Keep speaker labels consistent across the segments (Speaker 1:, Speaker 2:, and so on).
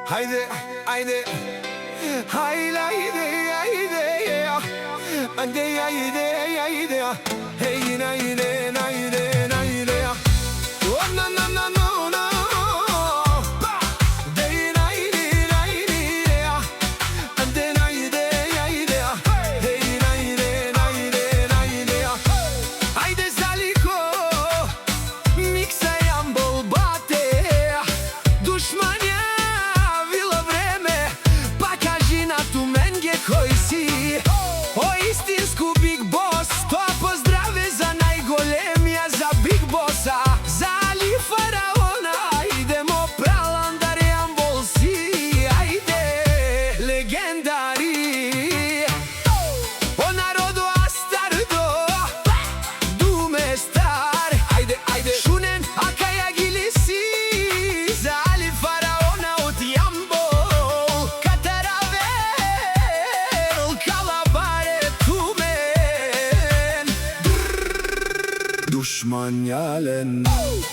Speaker 1: Haydi, haydi, haydi, haydi, haydi, haydi, haydi, haydi, hey, haydi, haydi, haydi, oh na na na na na, hey, haydi, haydi, haydi, haydi, haydi, hey, haydi, haydi, haydi, haydi zaliko, miksa jambol bate, dušman je. Koji si, o istinsku Big Boss, to pozdrave za najgolemija, za Big Bossa, za Ali Faraona, idemo pralandar jambol si, ajde, legendari, o narodu Astardo, dume star, ajde, ajde, šunen, akaja gili si, za Ali Faraona od jambol, katarave. Душман ялен.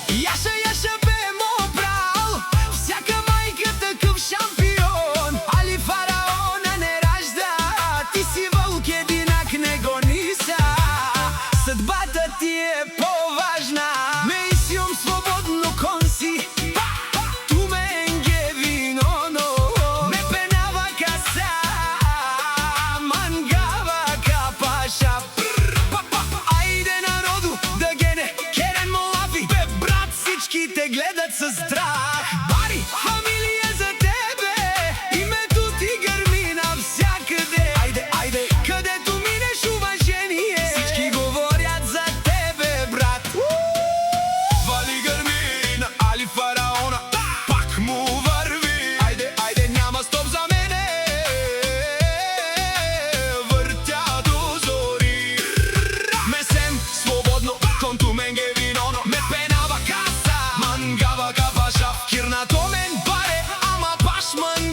Speaker 1: Яша бемо брал, всяка майка такъв шампион. Али Фараона не ражда, ти си вълк единак, не гони са. Съдбата ти е по-важна, ме изсиум свободно конси. Tu me engevino, no, me penava casa, mangava kapasha. Те гледат със страх. Бари, фамилия за тебе, името ти гърми навсякъде. Айде, айде, където минеш уважение, всички говорят за тебе, брат. Вали гърми на Али Фараона, пак му върви. Айде, айде, няма стоп за мене, въртя до зори. Месем свободно, конту менге виноно, ме penava casa, mangava kapasha, kirna to men bare, ama baš man